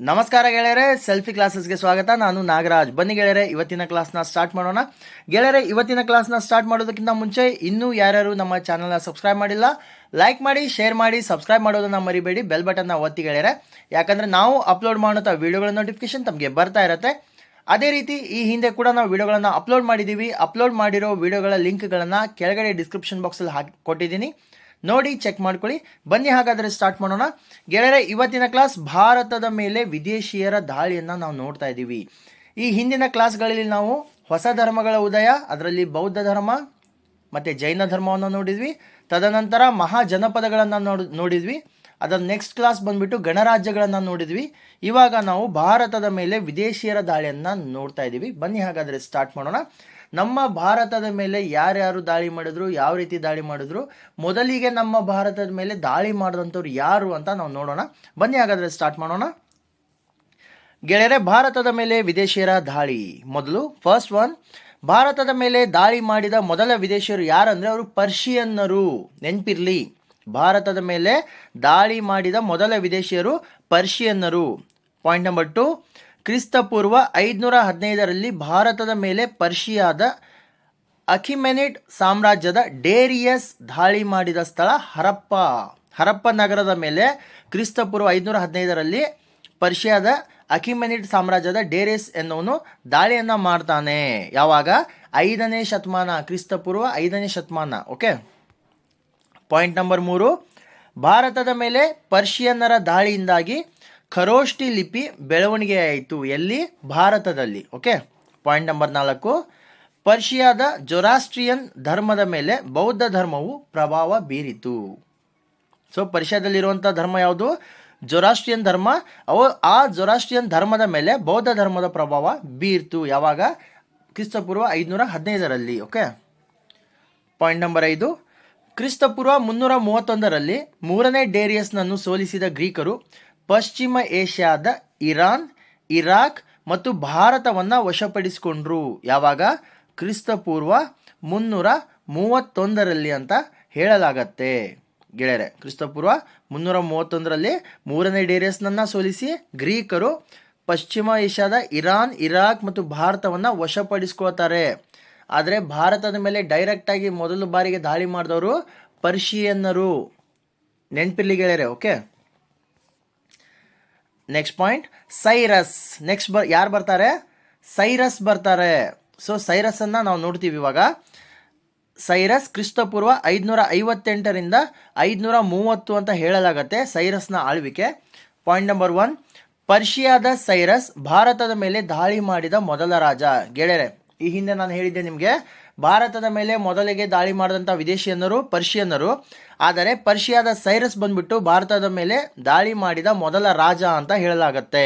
ನಮಸ್ಕಾರ ಗೆಳೆಯರೆ, ಸೆಲ್ಫಿ ಕ್ಲಾಸಸ್ಗೆ ಸ್ವಾಗತ. ನಾನು ನಾಗರಾಜ್. ಬನ್ನಿ ಗೆಳೆಯರೆ, ಇವತ್ತಿನ ಕ್ಲಾಸ್ನ ಸ್ಟಾರ್ಟ್ ಮಾಡೋಣ. ಗೆಳೆಯರೆ, ಇವತ್ತಿನ ಕ್ಲಾಸ್ನ ಸ್ಟಾರ್ಟ್ ಮಾಡೋದಕ್ಕಿಂತ ಮುಂಚೆ ಇನ್ನೂ ಯಾರ್ಯಾರು ನಮ್ಮ ಚಾನಲ್ನ ಸಬ್ಸ್ಕ್ರೈಬ್ ಮಾಡಿಲ್ಲ, ಲೈಕ್ ಮಾಡಿ, ಶೇರ್ ಮಾಡಿ, ಸಬ್ಸ್ಕ್ರೈಬ್ ಮಾಡೋದನ್ನ ಮರಿಬೇಡಿ. ಬೆಲ್ ಬಟನ್ನ ಒತ್ತಿ ಗೆಳೆಯರೆ, ಯಾಕಂದರೆ ನಾವು ಅಪ್ಲೋಡ್ ಮಾಡುವಂಥ ವೀಡಿಯೋಗಳ ನೋಟಿಫಿಕೇಶನ್ ತಮಗೆ ಬರ್ತಾ ಇರುತ್ತೆ. ಅದೇ ರೀತಿ ಈ ಹಿಂದೆ ಕೂಡ ನಾವು ವೀಡಿಯೋಗಳನ್ನು ಅಪ್ಲೋಡ್ ಮಾಡಿದ್ದೀವಿ. ಅಪ್ಲೋಡ್ ಮಾಡಿರೋ ವೀಡಿಯೋಗಳ ಲಿಂಕ್ಗಳನ್ನು ಕೆಳಗಡೆ ಡಿಸ್ಕ್ರಿಪ್ಷನ್ ಬಾಕ್ಸಲ್ಲಿ ಕೊಟ್ಟಿದ್ದೀನಿ, ನೋಡಿ ಚೆಕ್ ಮಾಡ್ಕೊಳ್ಳಿ. ಬನ್ನಿ ಹಾಗಾದರೆ ಸ್ಟಾರ್ಟ್ ಮಾಡೋಣ. ಗೆಳೆಯರೆ, ಇವತ್ತಿನ ಕ್ಲಾಸ್ ಭಾರತದ ಮೇಲೆ ವಿದೇಶಿಯರ ದಾಳಿಯನ್ನು ನಾವು ನೋಡ್ತಾ ಇದ್ದೀವಿ. ಈ ಹಿಂದಿನ ಕ್ಲಾಸ್ಗಳಲ್ಲಿ ನಾವು ಹೊಸ ಧರ್ಮಗಳ ಉದಯ, ಅದರಲ್ಲಿ ಬೌದ್ಧ ಧರ್ಮ ಮತ್ತು ಜೈನ ಧರ್ಮವನ್ನು ನೋಡಿದ್ವಿ. ತದನಂತರ ಮಹಾಜನಪದಗಳನ್ನು ನೋಡಿದ್ವಿ. ಅದರ ನೆಕ್ಸ್ಟ್ ಕ್ಲಾಸ್ ಬಂದುಬಿಟ್ಟು ಗಣರಾಜ್ಯಗಳನ್ನು ನೋಡಿದ್ವಿ. ಇವಾಗ ನಾವು ಭಾರತದ ಮೇಲೆ ವಿದೇಶಿಯರ ದಾಳಿಯನ್ನು ನೋಡ್ತಾ ಇದ್ದೀವಿ. ಬನ್ನಿ ಹಾಗಾದರೆ ಸ್ಟಾರ್ಟ್ ಮಾಡೋಣ. ನಮ್ಮ ಭಾರತದ ಮೇಲೆ ಯಾರ್ಯಾರು ದಾಳಿ ಮಾಡಿದ್ರು, ಯಾವ ರೀತಿ ದಾಳಿ ಮಾಡಿದ್ರು, ಮೊದಲಿಗೆ ನಮ್ಮ ಭಾರತದ ಮೇಲೆ ದಾಳಿ ಮಾಡಿದಂಥವ್ರು ಯಾರು ಅಂತ ನಾವು ನೋಡೋಣ. ಬನ್ನಿ ಹಾಗಾದರೆ ಸ್ಟಾರ್ಟ್ ಮಾಡೋಣ. ಗೆಳೆಯರೆ, ಭಾರತದ ಮೇಲೆ ವಿದೇಶಿಯರ ದಾಳಿ. ಮೊದಲು ಫಸ್ಟ್ ಒನ್, ಭಾರತದ ಮೇಲೆ ದಾಳಿ ಮಾಡಿದ ಮೊದಲ ವಿದೇಶಿಯರು ಯಾರಂದರೆ ಅವರು ಪರ್ಷಿಯನ್ನರು. ನೆನಪಿರಲಿ, ಭಾರತದ ಮೇಲೆ ದಾಳಿ ಮಾಡಿದ ಮೊದಲ ವಿದೇಶಿಯರು ಪರ್ಷಿಯನ್ನರು. ಪಾಯಿಂಟ್ ನಂಬರ್ 2, ಕ್ರಿಸ್ತಪೂರ್ವ 515ರಲ್ಲಿ ಭಾರತದ ಮೇಲೆ ಪರ್ಷಿಯಾದ ಅಖಿಮೆನಿಡ್ ಸಾಮ್ರಾಜ್ಯದ ಡೇರಿಯಸ್ ದಾಳಿ ಮಾಡಿದ ಸ್ಥಳ ಹರಪ್ಪ. ಹರಪ್ಪ ನಗರದ ಮೇಲೆ ಕ್ರಿಸ್ತಪೂರ್ವ 515ರಲ್ಲಿ ಪರ್ಷಿಯಾದ ಅಖಿಮೆನಿಡ್ ಸಾಮ್ರಾಜ್ಯದ ಡೇರಿಯಸ್ ಎನ್ನುವನು ದಾಳಿಯನ್ನು ಮಾಡ್ತಾನೆ. ಯಾವಾಗ? 5ನೇ ಶತಮಾನ, ಕ್ರಿಸ್ತಪೂರ್ವ 5ನೇ ಶತಮಾನ. ಓಕೆ. ಪಾಯಿಂಟ್ ನಂಬರ್ 3, ಭಾರತದ ಮೇಲೆ ಪರ್ಷಿಯನ್ನರ ದಾಳಿಯಿಂದಾಗಿ ಖರೋಷ್ಠಿ ಲಿಪಿ ಬೆಳವಣಿಗೆಯಾಯಿತು. ಎಲ್ಲಿ? ಭಾರತದಲ್ಲಿ. ಓಕೆ. ಪಾಯಿಂಟ್ ನಂಬರ್ 4, ಪರ್ಷಿಯಾದ ಜೊರಾಸ್ಟ್ರಿಯನ್ ಧರ್ಮದ ಮೇಲೆ ಬೌದ್ಧ ಧರ್ಮವು ಪ್ರಭಾವ ಬೀರಿತು. ಸೊ ಪರ್ಷಿಯಾದಲ್ಲಿರುವಂಥ ಧರ್ಮ ಯಾವುದು? ಜೊರಾಸ್ಟ್ರಿಯನ್ ಧರ್ಮ. ಆ ಜೊರಾಸ್ಟ್ರಿಯನ್ ಧರ್ಮದ ಮೇಲೆ ಬೌದ್ಧ ಧರ್ಮದ ಪ್ರಭಾವ ಬೀರ್ತು. ಯಾವಾಗ? ಕ್ರಿಸ್ತಪೂರ್ವ 515ರಲ್ಲಿ. ಓಕೆ. ಪಾಯಿಂಟ್ ನಂಬರ್ 5, ಕ್ರಿಸ್ತಪೂರ್ವ 331ರಲ್ಲಿ 3ನೇ ಡೇರಿಯಸ್ನನ್ನು ಸೋಲಿಸಿದ ಗ್ರೀಕರು ಪಶ್ಚಿಮ ಏಷ್ಯಾದ ಇರಾನ್, ಇರಾಕ್ ಮತ್ತು ಭಾರತವನ್ನು ವಶಪಡಿಸಿಕೊಂಡ್ರು. ಯಾವಾಗ? ಕ್ರಿಸ್ತಪೂರ್ವ 331ರಲ್ಲಿ ಅಂತ ಹೇಳಲಾಗತ್ತೆ. ಗೆಳೆಯರೆ, ಕ್ರಿಸ್ತಪೂರ್ವ 331ರಲ್ಲಿ 3ನೇ ಡೇರಿಯಸ್ನನ್ನು ಸೋಲಿಸಿ ಗ್ರೀಕರು ಪಶ್ಚಿಮ ಏಷ್ಯಾದ ಇರಾನ್, ಇರಾಕ್ ಮತ್ತು ಭಾರತವನ್ನು ವಶಪಡಿಸ್ಕೊಳ್ತಾರೆ. ಆದರೆ ಭಾರತದ ಮೇಲೆ ಡೈರೆಕ್ಟಾಗಿ ಮೊದಲ ಬಾರಿಗೆ ದಾಳಿ ಮಾಡಿದವರು ಪರ್ಷಿಯನ್ನರು. ನೆನಪಿರ್ಲಿ ಗೆಳೆಯರೆ. Okay. Next point, Cyrus. Next ಯಾರು ಬರ್ತಾರೆ? ಸೈರಸ್ ಬರ್ತಾರೆ. ಸೊ ಸೈರಸನ್ನು ನಾವು ನೋಡ್ತೀವಿ ಇವಾಗ. ಸೈರಸ್ ಕ್ರಿಸ್ತಪೂರ್ವ 558ರಿಂದ 530 ಅಂತ ಹೇಳಲಾಗತ್ತೆ ಸೈರಸ್ನ ಆಳ್ವಿಕೆ. ಪಾಯಿಂಟ್ ನಂಬರ್ 1, ಪರ್ಷಿಯಾದ ಸೈರಸ್ ಭಾರತದ ಮೇಲೆ ದಾಳಿ ಮಾಡಿದ ಮೊದಲ ರಾಜ. ಗೆಳೆಯರೆ, ಈ ಹಿಂದೆ ನಾನು ಹೇಳಿದ್ದೆ ನಿಮಗೆ, ಭಾರತದ ಮೇಲೆ ಮೊದಲಿಗೆ ದಾಳಿ ಮಾಡಿದಂಥ ವಿದೇಶಿಯನ್ನರು ಪರ್ಷಿಯನ್ನರು. ಆದರೆ ಪರ್ಷಿಯಾದ ಸೈರಸ್ ಬಂದ್ಬಿಟ್ಟು ಭಾರತದ ಮೇಲೆ ದಾಳಿ ಮಾಡಿದ ಮೊದಲ ರಾಜ ಅಂತ ಹೇಳಲಾಗತ್ತೆ.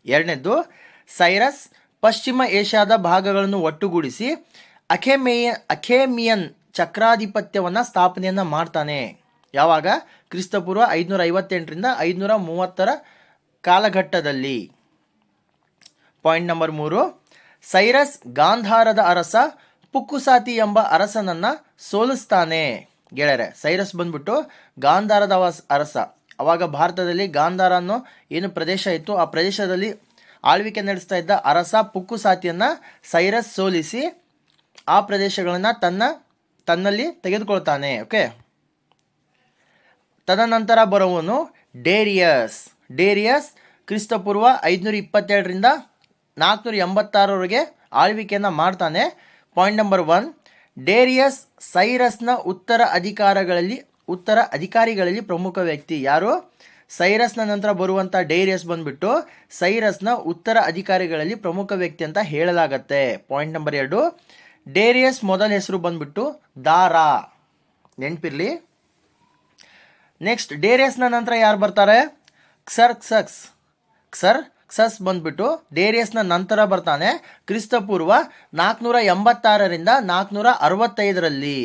ಎರಡನೇದ್ದು, ಸೈರಸ್ ಪಶ್ಚಿಮ ಏಷ್ಯಾದ ಭಾಗಗಳನ್ನು ಒಟ್ಟುಗೂಡಿಸಿ ಅಖೇಮಿಯನ್ ಚಕ್ರಾಧಿಪತ್ಯವನ್ನು ಸ್ಥಾಪನೆಯನ್ನು ಮಾಡ್ತಾನೆ. ಯಾವಾಗ? ಕ್ರಿಸ್ತಪೂರ್ವ 558ರಿಂದ 530 ಕಾಲಘಟ್ಟದಲ್ಲಿ. ಪಾಯಿಂಟ್ ನಂಬರ್ 3, ಸೈರಸ್ ಗಾಂಧಾರದ ಅರಸ ಪುಕ್ಕುಸಾತಿ ಎಂಬ ಅರಸನನ್ನು ಸೋಲಿಸ್ತಾನೆ. ಗೆಳೆಯರೆ, ಸೈರಸ್ ಬಂದ್ಬಿಟ್ಟು ಗಾಂಧಾರದ ಅರಸ. ಅವಾಗ ಭಾರತದಲ್ಲಿ ಗಾಂಧಾರ ಅನ್ನೋ ಏನು ಪ್ರದೇಶ ಇತ್ತು, ಆ ಪ್ರದೇಶದಲ್ಲಿ ಆಳ್ವಿಕೆ ನಡೆಸ್ತಾ ಇದ್ದ ಅರಸ ಪುಕ್ಕುಸಾತಿಯನ್ನು ಸೈರಸ್ ಸೋಲಿಸಿ ಆ ಪ್ರದೇಶಗಳನ್ನು ತನ್ನಲ್ಲಿ ತೆಗೆದುಕೊಳ್ತಾನೆ. ಓಕೆ. ತದನಂತರ ಬರುವವನು ಡೇರಿಯಸ್. ಡೇರಿಯಸ್ ಕ್ರಿಸ್ತಪೂರ್ವ 522ರಿಂದ 486ರವರೆಗೆ ಆಳ್ವಿಕೆಯನ್ನು ಮಾಡ್ತಾನೆ. ಪಾಯಿಂಟ್ ನಂಬರ್ 1, ಡೇರಿಯಸ್ ಸೈರಸ್ನ ಉತ್ತರ ಅಧಿಕಾರಿಗಳಲ್ಲಿ ಪ್ರಮುಖ ವ್ಯಕ್ತಿ. ಯಾರು? ಸೈರಸ್ನ ನಂತರ ಬರುವಂಥ ಡೇರಿಯಸ್ ಬಂದ್ಬಿಟ್ಟು ಸೈರಸ್ನ ಉತ್ತರ ಅಧಿಕಾರಿಗಳಲ್ಲಿ ಪ್ರಮುಖ ವ್ಯಕ್ತಿ ಅಂತ ಹೇಳಲಾಗತ್ತೆ. ಪಾಯಿಂಟ್ ನಂಬರ್ 2, ಡೇರಿಯಸ್ ಮೊದಲ ಹೆಸರು ಬಂದ್ಬಿಟ್ಟು ದಾರಾ. ನೆನಪಿರ್ಲಿ. ನೆಕ್ಸ್ಟ್, ಡೇರಿಯಸ್ನ ನಂತರ ಯಾರು ಬರ್ತಾರೆ? ಕ್ಸರ್ಕ್ಸಸ್ ಬಂದ್ಬಿಟ್ಟು ಡೇರಿಯಸ್ನ ನಂತರ ಬರ್ತಾನೆ. ಕ್ರಿಸ್ತಪೂರ್ವ 486ರಿಂದ 465ರಲ್ಲಿ.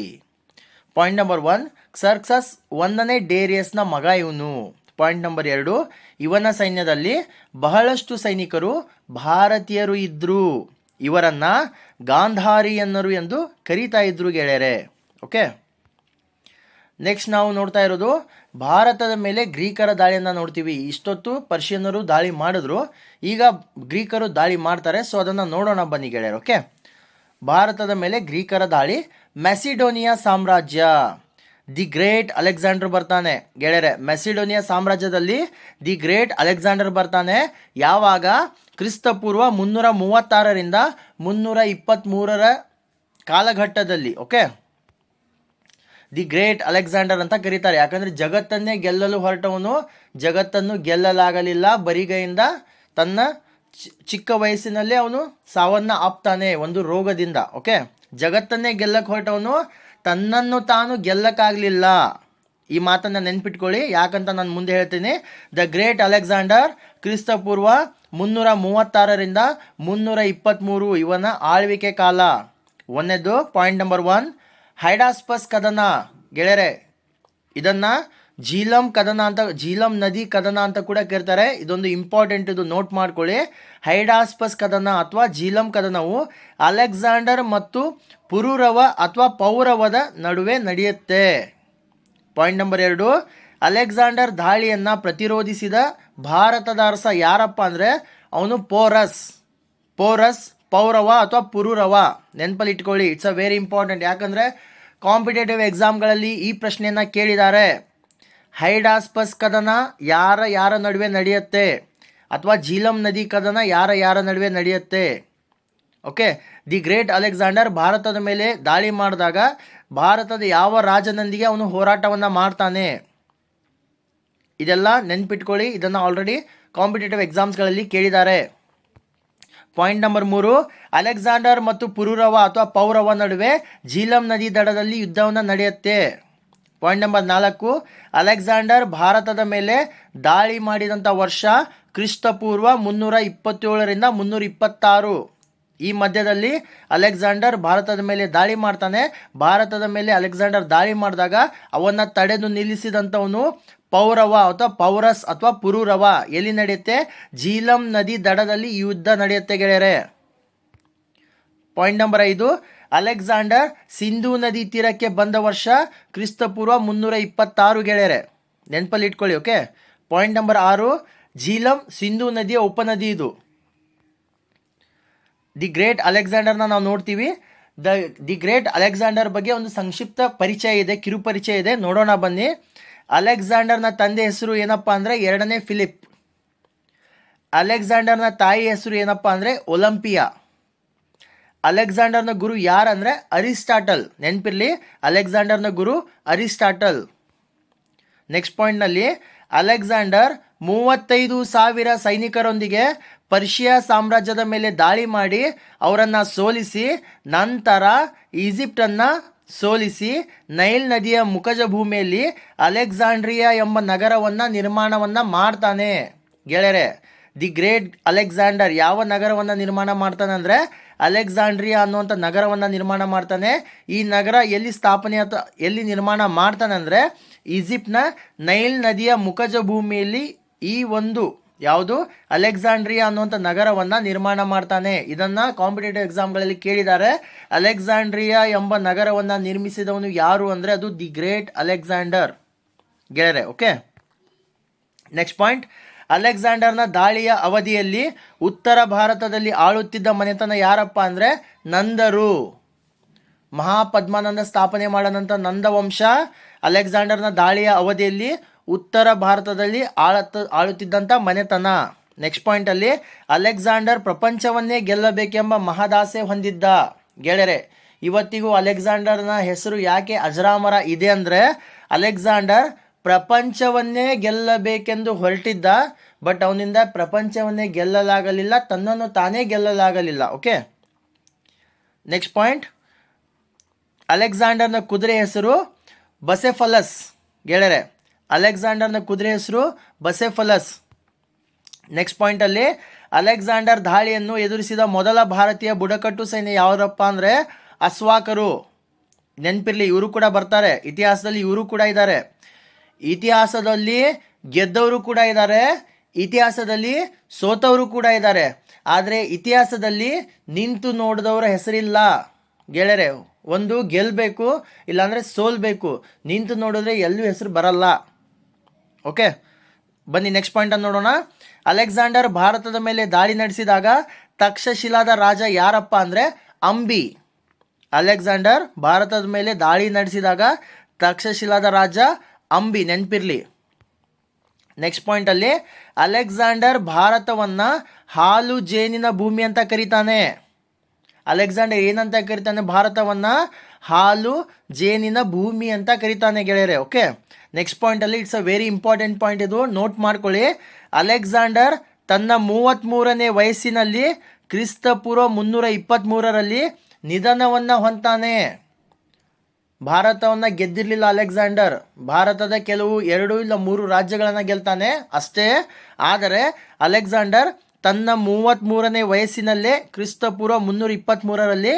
ಪಾಯಿಂಟ್ ನಂಬರ್ 1, ಕ್ಸರ್ಕ್ಸಸ್ 1ನೇ ಡೇರಿಯಸ್ನ ಮಗ ಇವನು. ಪಾಯಿಂಟ್ ನಂಬರ್ 2, ಇವನ ಸೈನ್ಯದಲ್ಲಿ ಬಹಳಷ್ಟು ಸೈನಿಕರು ಭಾರತೀಯರು ಇದ್ದರು. ಇವರನ್ನು ಗಾಂಧಾರಿಯನ್ನರು ಎಂದು ಕರೀತಾ ಇದ್ರು ಗೆಳೆಯರೆ. ಓಕೆ. ನೆಕ್ಸ್ಟ್ ನಾವು ನೋಡ್ತಾ ಇರೋದು ಭಾರತದ ಮೇಲೆ ಗ್ರೀಕರ ದಾಳಿಯನ್ನು ನೋಡ್ತೀವಿ. ಇಷ್ಟೊತ್ತು ಪರ್ಷಿಯನ್ನರು ದಾಳಿ ಮಾಡಿದ್ರು, ಈಗ ಗ್ರೀಕರು ದಾಳಿ ಮಾಡ್ತಾರೆ. ಸೊ ಅದನ್ನು ನೋಡೋಣ ಬನ್ನಿ ಗೆಳೆಯರು. ಓಕೆ, ಭಾರತದ ಮೇಲೆ ಗ್ರೀಕರ ದಾಳಿ. ಮೆಸಿಡೋನಿಯಾ ಸಾಮ್ರಾಜ್ಯ, ದಿ ಗ್ರೇಟ್ ಅಲೆಕ್ಸಾಂಡರ್ ಬರ್ತಾನೆ ಗೆಳೆಯರೆ. ಮೆಸಿಡೋನಿಯಾ ಸಾಮ್ರಾಜ್ಯದಲ್ಲಿ ದಿ ಗ್ರೇಟ್ ಅಲೆಕ್ಸಾಂಡರ್ ಬರ್ತಾನೆ. ಯಾವಾಗ? ಕ್ರಿಸ್ತಪೂರ್ವ 336ರಿಂದ 323ರ ಕಾಲಘಟ್ಟದಲ್ಲಿ. ಓಕೆ, ದಿ ಗ್ರೇಟ್ ಅಲೆಕ್ಸಾಂಡರ್ ಅಂತ ಕರೀತಾರೆ. ಯಾಕಂದರೆ ಜಗತ್ತನ್ನೇ ಗೆಲ್ಲಲು ಹೊರಟವನು ಜಗತ್ತನ್ನು ಗೆಲ್ಲಲಾಗಲಿಲ್ಲ. ಬರಿಗೈಯಿಂದ ತನ್ನ ಚಿಕ್ಕ ವಯಸ್ಸಿನಲ್ಲೇ ಅವನು ಸಾವನ್ನ ಅಪ್ತಾನೆ ಒಂದು ರೋಗದಿಂದ. ಓಕೆ, ಜಗತ್ತನ್ನೇ ಗೆಲ್ಲಕ್ಕೆ ಹೊರಟವನು ತನ್ನನ್ನು ತಾನು ಗೆಲ್ಲಕ್ಕಾಗಲಿಲ್ಲ. ಈ ಮಾತನ್ನು ನೆನ್ಪಿಟ್ಕೊಳ್ಳಿ, ಯಾಕಂತ ನಾನು ಮುಂದೆ ಹೇಳ್ತೀನಿ. ದ ಗ್ರೇಟ್ ಅಲೆಕ್ಸಾಂಡರ್ ಕ್ರಿಸ್ತಪೂರ್ವ 336ರಿಂದ 323 ಇವನ ಆಳ್ವಿಕೆ ಕಾಲ. ಒಂದನೇದು ಪಾಯಿಂಟ್ ನಂಬರ್ 1, ಹೈಡಾಸ್ಪಸ್ ಕದನ ಗೆಳೆಯರೆ. ಇದನ್ನು ಝೀಲಂ ಕದನ ಅಂತ, ಝೀಲಂ ನದಿ ಕದನ ಅಂತ ಕೂಡ ಕರೀತಾರೆ. ಇದೊಂದು ಇಂಪಾರ್ಟೆಂಟ್, ಇದು ನೋಟ್ ಮಾಡ್ಕೊಳ್ಳಿ. ಹೈಡಾಸ್ಪಸ್ ಕದನ ಅಥವಾ ಝೀಲಂ ಕದನವು ಅಲೆಕ್ಸಾಂಡರ್ ಮತ್ತು ಪುರುರವ ಅಥವಾ ಪೌರವದ ನಡುವೆ ನಡೆಯುತ್ತೆ. ಪಾಯಿಂಟ್ ನಂಬರ್ 2, ಅಲೆಕ್ಸಾಂಡರ್ ದಾಳಿಯನ್ನು ಪ್ರತಿರೋಧಿಸಿದ ಭಾರತದ ಅರಸ ಯಾರಪ್ಪ ಅಂದರೆ ಅವನು ಪೋರಸ್. ಪೌರವ ಅಥವಾ ಪುರುರವ ನೆನಪಲ್ಲಿ ಇಟ್ಕೊಳ್ಳಿ. It's a very important. ಯಾಕಂದರೆ ಕಾಂಪಿಟೇಟಿವ್ ಎಕ್ಸಾಮ್ಗಳಲ್ಲಿ ಈ ಪ್ರಶ್ನೆಯನ್ನು ಕೇಳಿದ್ದಾರೆ. ಹೈಡಾಸ್ಪಸ್ ಕದನ ಯಾರ ನಡುವೆ ನಡೆಯುತ್ತೆ, ಅಥವಾ ಝೀಲಂ ನದಿ ಕದನ ಯಾರ ನಡುವೆ ನಡೆಯುತ್ತೆ. ಓಕೆ, ದಿ ಗ್ರೇಟ್ ಅಲೆಕ್ಸಾಂಡರ್ ಭಾರತದ ಮೇಲೆ ದಾಳಿ ಮಾಡಿದಾಗ ಭಾರತದ ಯಾವ ರಾಜನೊಂದಿಗೆ ಅವನು ಹೋರಾಟವನ್ನು ಮಾಡ್ತಾನೆ, ಇದೆಲ್ಲ ನೆನ್ಪಿಟ್ಕೊಳ್ಳಿ. ಇದನ್ನು ಆಲ್ರೆಡಿ ಕಾಂಪಿಟೇಟಿವ್ ಎಕ್ಸಾಮ್ಸ್ಗಳಲ್ಲಿ ಕೇಳಿದ್ದಾರೆ. ಪಾಯಿಂಟ್ ನಂಬರ್ 3, ಅಲೆಕ್ಸಾಂಡರ್ ಮತ್ತು ಪುರುರವ ಅಥವಾ ಪೌರವ ನಡುವೆ ಝೀಲಂ ನದಿ ದಡದಲ್ಲಿ ಯುದ್ಧವನ್ನು ನಡೆಯುತ್ತೆ. ಪಾಯಿಂಟ್ ನಂಬರ್ 4, ಅಲೆಕ್ಸಾಂಡರ್ ಭಾರತದ ಮೇಲೆ ದಾಳಿ ಮಾಡಿದಂಥ ವರ್ಷ ಕ್ರಿಸ್ತಪೂರ್ವ 327ರಿಂದ 326. ಈ ಮಧ್ಯದಲ್ಲಿ ಅಲೆಕ್ಸಾಂಡರ್ ಭಾರತದ ಮೇಲೆ ದಾಳಿ ಮಾಡ್ತಾನೆ. ಭಾರತದ ಮೇಲೆ ಅಲೆಕ್ಸಾಂಡರ್ ದಾಳಿ ಮಾಡಿದಾಗ ಅವನ್ನು ತಡೆದು ನಿಲ್ಲಿಸಿದಂಥವನು ಪೌರವ ಅಥವಾ ಪೌರಸ್ ಅಥವಾ ಪುರುರವ. ಎಲ್ಲಿ ನಡೆಯುತ್ತೆ? ಝೀಲಂ ನದಿ ದಡದಲ್ಲಿ ಯುದ್ಧ ನಡೆಯುತ್ತೆ ಗೆಳೆಯರೆ. ಪಾಯಿಂಟ್ ನಂಬರ್ 5, ಅಲೆಕ್ಸಾಂಡರ್ ಸಿಂಧೂ ನದಿ ತೀರಕ್ಕೆ ಬಂದ ವರ್ಷ ಕ್ರಿಸ್ತಪೂರ್ವ 326 ಗೆಳೆಯರೆ. ನೆನಪಲ್ಲಿ ಇಟ್ಕೊಳ್ಳಿ. Okay, point number 6, Jhelum Sindhu ನದಿಯ ಉಪನದಿ ಇದು. ದಿ ಗ್ರೇಟ್ ಅಲೆಕ್ಸಾಂಡರ್ನ ನಾವು ನೋಡ್ತೀವಿ. ದಿ ಗ್ರೇಟ್ ಅಲೆಕ್ಸಾಂಡರ್ ಬಗ್ಗೆ ಒಂದು ಸಂಕ್ಷಿಪ್ತ ಪರಿಚಯ ಇದೆ, ಕಿರು ಪರಿಚಯ ಇದೆ, ನೋಡೋಣ ಬನ್ನಿ. ಅಲೆಕ್ಸಾಂಡರ್ನ ತಂದೆ ಹೆಸರು ಏನಪ್ಪ ಅಂದರೆ 2ನೇ ಫಿಲಿಪ್. ಅಲೆಕ್ಸಾಂಡರ್ನ ತಾಯಿ ಹೆಸರು ಏನಪ್ಪ ಅಂದರೆ ಒಲಂಪಿಯಾ. ಅಲೆಕ್ಸಾಂಡರ್ನ ಗುರು ಯಾರಂದರೆ ಅರಿಸ್ಟಾಟಲ್. ನೆನಪಿರಲಿ, ಅಲೆಕ್ಸಾಂಡರ್ನ ಗುರು ಅರಿಸ್ಟಾಟಲ್. ನೆಕ್ಸ್ಟ್ ಪಾಯಿಂಟ್ನಲ್ಲಿ ಅಲೆಕ್ಸಾಂಡರ್ 35,000 ಸೈನಿಕರೊಂದಿಗೆ ಪರ್ಷಿಯಾ ಸಾಮ್ರಾಜ್ಯದ ಮೇಲೆ ದಾಳಿ ಮಾಡಿ ಅವರನ್ನು ಸೋಲಿಸಿ, ನಂತರ ಈಜಿಪ್ಟನ್ನು ಸೋಲಿಸಿ ನೈಲ್ ನದಿಯ ಮುಖಜ ಭೂಮಿಯಲ್ಲಿ ಅಲೆಕ್ಸಾಂಡ್ರಿಯಾ ಎಂಬ ನಗರವನ್ನು ನಿರ್ಮಾಣವನ್ನು ಮಾಡ್ತಾನೆ ಗೆಳೆಯರೆ. ದಿ ಗ್ರೇಟ್ ಅಲೆಕ್ಸಾಂಡರ್ ಯಾವ ನಗರವನ್ನು ನಿರ್ಮಾಣ ಮಾಡ್ತಾನೆ ಅಂದರೆ ಅಲೆಕ್ಸಾಂಡ್ರಿಯಾ ಅನ್ನುವಂಥ ನಗರವನ್ನು ನಿರ್ಮಾಣ ಮಾಡ್ತಾನೆ. ಈ ನಗರ ಎಲ್ಲಿ ಸ್ಥಾಪನೆ ಎಲ್ಲಿ ನಿರ್ಮಾಣ ಮಾಡ್ತಾನೆ ಅಂದರೆ ಈಜಿಪ್ಟ್ನ ನೈಲ್ ನದಿಯ ಮುಖಜ ಭೂಮಿಯಲ್ಲಿ ಈ ಒಂದು ಯಾವುದು ಅಲೆಕ್ಸಾಂಡ್ರಿಯಾ ಅನ್ನುವಂಥ ನಗರವನ್ನು ನಿರ್ಮಾಣ ಮಾಡ್ತಾನೆ. ಇದನ್ನು ಕಾಂಪಿಟೇಟಿವ್ ಎಕ್ಸಾಮ್ಗಳಲ್ಲಿ ಕೇಳಿದ್ದಾರೆ. ಅಲೆಕ್ಸಾಂಡ್ರಿಯಾ ಎಂಬ ನಗರವನ್ನು ನಿರ್ಮಿಸಿದವನು ಯಾರು ಅಂದರೆ ಅದು ದಿ ಗ್ರೇಟ್ ಅಲೆಕ್ಸಾಂಡರ್ ಗೆಳೆಯರೆ. ಓಕೆ, ನೆಕ್ಸ್ಟ್ ಪಾಯಿಂಟ್, ಅಲೆಕ್ಸಾಂಡರ್ನ ದಾಳಿಯ ಅವಧಿಯಲ್ಲಿ ಉತ್ತರ ಭಾರತದಲ್ಲಿ ಆಳುತ್ತಿದ್ದ ಮನೆತನ ಯಾರಪ್ಪ ಅಂದರೆ ನಂದರು. ಮಹಾಪದ್ಮಾನಂದ ಸ್ಥಾಪನೆ ಮಾಡಿದಂಥ ನಂದವಂಶ ಅಲೆಕ್ಸಾಂಡರ್ನ ದಾಳಿಯ ಅವಧಿಯಲ್ಲಿ ಉತ್ತರ ಭಾರತದಲ್ಲಿ ಆಳುತ್ತಿದ್ದಂಥ ಮನೆತನ. ನೆಕ್ಸ್ಟ್ ಪಾಯಿಂಟಲ್ಲಿ ಅಲೆಕ್ಸಾಂಡರ್ ಪ್ರಪಂಚವನ್ನೇ ಗೆಲ್ಲಬೇಕೆಂಬ ಮಹದಾಸೆ ಹೊಂದಿದ್ದ ಗೆಳೆಯರೆ. ಇವತ್ತಿಗೂ ಅಲೆಕ್ಸಾಂಡರ್ನ ಹೆಸರು ಯಾಕೆ ಅಜರಾಮರ ಇದೆ ಅಂದರೆ ಅಲೆಕ್ಸಾಂಡರ್ ಪ್ರಪಂಚವನ್ನೇ ಗೆಲ್ಲಬೇಕೆಂದು ಹೊರಟಿದ್ದ, ಬಟ್ ಅವನಿಂದ ಪ್ರಪಂಚವನ್ನೇ ಗೆಲ್ಲಲಾಗಲಿಲ್ಲ, ತನ್ನನ್ನು ತಾನೇ ಗೆಲ್ಲಲಾಗಲಿಲ್ಲ. ಓಕೆ, ನೆಕ್ಸ್ಟ್ ಪಾಯಿಂಟ್, ಅಲೆಕ್ಸಾಂಡರ್ನ ಕುದುರೆ ಹೆಸರು ಬಸೆಫಲಸ್ ಗೆಳೆಯರೆ. ಅಲೆಕ್ಸಾಂಡರ್ನ ಕುದುರೆ ಹೆಸರು ಬಸೆಫಲಸ್. ನೆಕ್ಸ್ಟ್ ಪಾಯಿಂಟಲ್ಲಿ ಅಲೆಕ್ಸಾಂಡರ್ ದಾಳಿಯನ್ನು ಎದುರಿಸಿದ ಮೊದಲ ಭಾರತೀಯ ಬುಡಕಟ್ಟು ಸೈನ್ಯ ಯಾವರಪ್ಪ ಅಂದರೆ ಅಸ್ವಾಕರು. ನೆನಪಿರಲಿ, ಇವರು ಕೂಡ ಬರ್ತಾರೆ ಇತಿಹಾಸದಲ್ಲಿ, ಇವರು ಕೂಡ ಇದ್ದಾರೆ. ಇತಿಹಾಸದಲ್ಲಿ ಗೆದ್ದವರು ಕೂಡ ಇದ್ದಾರೆ, ಇತಿಹಾಸದಲ್ಲಿ ಸೋತವರು ಕೂಡ ಇದ್ದಾರೆ. ಆದರೆ ಇತಿಹಾಸದಲ್ಲಿ ನಿಂತು ನೋಡಿದವರ ಹೆಸರಿಲ್ಲ. ಗೆಳೆಯರೆ, ಒಂದು ಗೆಲ್ಲಬೇಕು ಇಲ್ಲಾಂದರೆ ಸೋಲ್ಬೇಕು, ನಿಂತು ನೋಡಿದ್ರೆ ಎಲ್ಲೂ ಹೆಸರು ಬರಲ್ಲ. ಓಕೆ, ಬನ್ನಿ ನೆಕ್ಸ್ಟ್ ಪಾಯಿಂಟನ್ನು ನೋಡೋಣ. ಅಲೆಕ್ಸಾಂಡರ್ ಭಾರತದ ಮೇಲೆ ದಾಳಿ ನಡೆಸಿದಾಗ ತಕ್ಷಶಿಲಾದ ರಾಜ ಯಾರಪ್ಪ ಅಂದರೆ ಅಂಬಿ. ಅಲೆಕ್ಸಾಂಡರ್ ಭಾರತದ ಮೇಲೆ ದಾಳಿ ನಡೆಸಿದಾಗ ತಕ್ಷಶಿಲಾದ ರಾಜ ಅಂಬಿ, ನೆನಪಿರಲಿ. ನೆಕ್ಸ್ಟ್ ಪಾಯಿಂಟಲ್ಲಿ ಅಲೆಕ್ಸಾಂಡರ್ ಭಾರತವನ್ನು ಹಾಲು ಜೇನಿನ ಭೂಮಿ ಅಂತ ಕರೀತಾನೆ. ಅಲೆಕ್ಸಾಂಡರ್ ಏನಂತ ಕರೀತಾನೆ? ಭಾರತವನ್ನು ಹಾಲು ಜೇನಿನ ಭೂಮಿ ಅಂತ ಕರೀತಾನೆ ಗೆಳೆಯರೆ. ಓಕೆ, ನೆಕ್ಸ್ಟ್ ಪಾಯಿಂಟಲ್ಲಿ it's a very important point, ಇದು ನೋಟ್ ಮಾಡ್ಕೊಳ್ಳಿ. ಅಲೆಕ್ಸಾಂಡರ್ ತನ್ನ 33ನೇ ವಯಸ್ಸಿನಲ್ಲಿ ಕ್ರಿಸ್ತಪೂರ್ವ 323ರಲ್ಲಿ ನಿಧನವನ್ನು ಹೊಂತಾನೆ. ಭಾರತವನ್ನು ಗೆದ್ದಿರಲಿಲ್ಲ ಅಲೆಕ್ಸಾಂಡರ್. ಭಾರತದ ಕೆಲವು 2 ಇಲ್ಲ 3 ರಾಜ್ಯಗಳನ್ನು ಗೆಲ್ತಾನೆ ಅಷ್ಟೇ. ಆದರೆ ಅಲೆಕ್ಸಾಂಡರ್ ತನ್ನ 33ನೇ ವಯಸ್ಸಿನಲ್ಲೇ ಕ್ರಿಸ್ತಪೂರ್ವ 323ರಲ್ಲಿ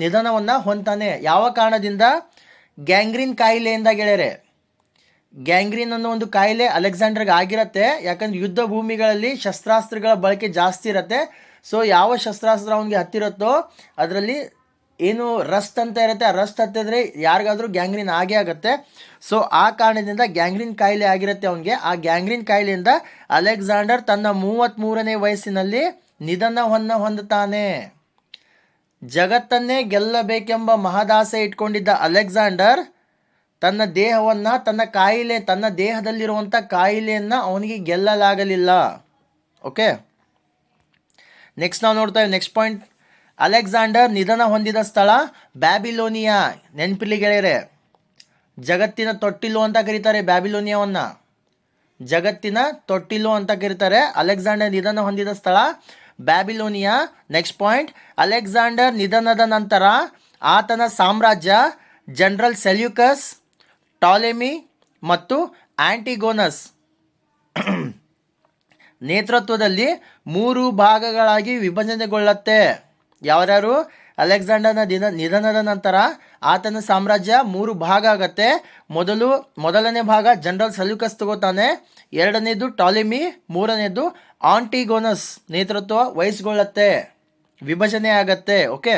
ನಿಧನವನ್ನು ಹೊಂತಾನೆ. ಯಾವ ಕಾರಣದಿಂದ? ಗ್ಯಾಂಗ್ರೀನ್ ಕಾಯಿಲೆಯಿಂದ ಗೆಳೆಯರೆ. ಗ್ಯಾಂಗ್ರೀನ್ ಅನ್ನೋ ಒಂದು ಕಾಯಿಲೆ ಅಲೆಕ್ಸಾಂಡರ್ಗೆ ಆಗಿರತ್ತೆ. ಯಾಕಂದ್ರೆ ಯುದ್ಧ ಭೂಮಿಗಳಲ್ಲಿ ಶಸ್ತ್ರಾಸ್ತ್ರಗಳ ಬಳಕೆ ಜಾಸ್ತಿ ಇರುತ್ತೆ. ಸೊ ಯಾವ ಶಸ್ತ್ರಾಸ್ತ್ರ ಅವನಿಗೆ ಹತ್ತಿರುತ್ತೋ ಅದರಲ್ಲಿ ಏನು ರಸ್ಟ್ ಅಂತ ಇರುತ್ತೆ, ಆ ರಸ್ಟ್ ಹತ್ತಿದ್ರೆ ಯಾರಿಗಾದ್ರೂ ಗ್ಯಾಂಗ್ರೀನ್ ಆಗೇ ಆಗುತ್ತೆ. ಸೊ ಆ ಕಾರಣದಿಂದ ಗ್ಯಾಂಗ್ರೀನ್ ಕಾಯಿಲೆ ಆಗಿರುತ್ತೆ ಅವನಿಗೆ. ಆ ಗ್ಯಾಂಗ್ರೀನ್ ಕಾಯಿಲೆಯಿಂದ ಅಲೆಕ್ಸಾಂಡರ್ ತನ್ನ 33ನೇ ವಯಸ್ಸಿನಲ್ಲಿ ನಿಧನವನ್ನು ಹೊಂದುತ್ತಾನೆ. ಜಗತ್ತನ್ನೇ ಗೆಲ್ಲಬೇಕೆಂಬ ಮಹದಾಸೆ ಇಟ್ಕೊಂಡಿದ್ದ ಅಲೆಕ್ಸಾಂಡರ್ ತನ್ನ ದೇಹವನ್ನು ತನ್ನ ದೇಹದಲ್ಲಿರುವಂಥ ಕಾಯಿಲೆಯನ್ನು ಅವನಿಗೆ ಗೆಲ್ಲಲಾಗಲಿಲ್ಲ. ಓಕೆ, ನೆಕ್ಸ್ಟ್ ನಾವು ನೋಡ್ತಾ ಇದ್ದೀವಿ. ನೆಕ್ಸ್ಟ್ ಪಾಯಿಂಟ್, ಅಲೆಕ್ಸಾಂಡರ್ ನಿಧನ ಹೊಂದಿದ ಸ್ಥಳ ಬ್ಯಾಬಿಲೋನಿಯಾ. ನೆನಪಿರ್ಲಿ ಗೆಳೆಯರೆ, ಜಗತ್ತಿನ ತೊಟ್ಟಿಲು ಅಂತ ಕರೀತಾರೆ ಬ್ಯಾಬಿಲೋನಿಯಾವನ್ನು. ಜಗತ್ತಿನ ತೊಟ್ಟಿಲು ಅಂತ ಕರೀತಾರೆ. ಅಲೆಕ್ಸಾಂಡರ್ ನಿಧನ ಹೊಂದಿದ ಸ್ಥಳ ಬ್ಯಾಬಿಲೋನಿಯಾ. ನೆಕ್ಸ್ಟ್ ಪಾಯಿಂಟ್, ಅಲೆಕ್ಸಾಂಡರ್ ನಿಧನದ ನಂತರ ಆತನ ಸಾಮ್ರಾಜ್ಯ ಜನರಲ್ ಸೆಲ್ಯೂಕಸ್, ಟಾಲೆಮಿ ಮತ್ತು ಆಂಟಿಗೋನಸ್ ನೇತೃತ್ವದಲ್ಲಿ 3 ಭಾಗಗಳಾಗಿ ವಿಭಜನೆಗೊಳ್ಳುತ್ತೆ. ಯಾರ್ಯಾರು? ಅಲೆಕ್ಸಾಂಡರ್ನ ನಿಧನದ ನಂತರ ಆತನ ಸಾಮ್ರಾಜ್ಯ 3 ಭಾಗ ಆಗತ್ತೆ. ಮೊದಲನೇ ಭಾಗ ಜನರಲ್ ಸೆಲ್ಯೂಕಸ್ ತಗೋತಾನೆ, ಎರಡನೇದು ಟಾಲೆಮಿ, ಮೂರನೇದು ಆಂಟಿಗೋನಸ್ ನೇತೃತ್ವ ವಹಿಸಿಕೊಳ್ಳುತ್ತೆ, ವಿಭಜನೆ ಆಗತ್ತೆ. ಓಕೆ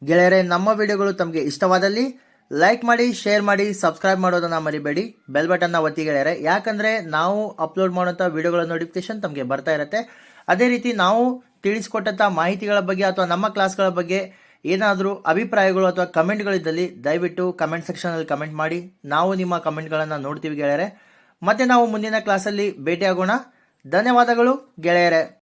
ಗೆಳೆಯರೆ, ನಮ್ಮ ವಿಡಿಯೋಗಳು ತಮಗೆ ಇಷ್ಟವಾದಲ್ಲಿ ಲೈಕ್ ಮಾಡಿ, ಶೇರ್ ಮಾಡಿ, ಸಬ್ಸ್ಕ್ರೈಬ್ ಮಾಡೋದನ್ನು ಮರಿಬೇಡಿ. ಬೆಲ್ ಬಟನ್ನ ಒತ್ತಿ ಗೆಳೆಯರೆ, ಯಾಕಂದರೆ ನಾವು ಅಪ್ಲೋಡ್ ಮಾಡೋಂಥ ವಿಡಿಯೋಗಳ ನೋಟಿಫಿಕೇಶನ್ ತಮಗೆ ಬರ್ತಾ ಇರುತ್ತೆ. ಅದೇ ರೀತಿ ನಾವು ತಿಳಿಸ್ಕೊಟ್ಟಂಥ ಮಾಹಿತಿಗಳ ಬಗ್ಗೆ ಅಥವಾ ನಮ್ಮ ಕ್ಲಾಸ್ಗಳ ಬಗ್ಗೆ ಏನಾದರೂ ಅಭಿಪ್ರಾಯಗಳು ಅಥವಾ ಕಮೆಂಟ್ಗಳಿದ್ದಲ್ಲಿ ದಯವಿಟ್ಟು ಕಮೆಂಟ್ ಸೆಕ್ಷನಲ್ಲಿ ಕಮೆಂಟ್ ಮಾಡಿ. ನಾವು ನಿಮ್ಮ ಕಮೆಂಟ್ಗಳನ್ನು ನೋಡ್ತೀವಿ ಗೆಳೆಯರೆ. ಮತ್ತೆ ನಾವು ಮುಂದಿನ ಕ್ಲಾಸಲ್ಲಿ ಭೇಟಿಯಾಗೋಣ. ಧನ್ಯವಾದಗಳು ಗೆಳೆಯರೆ.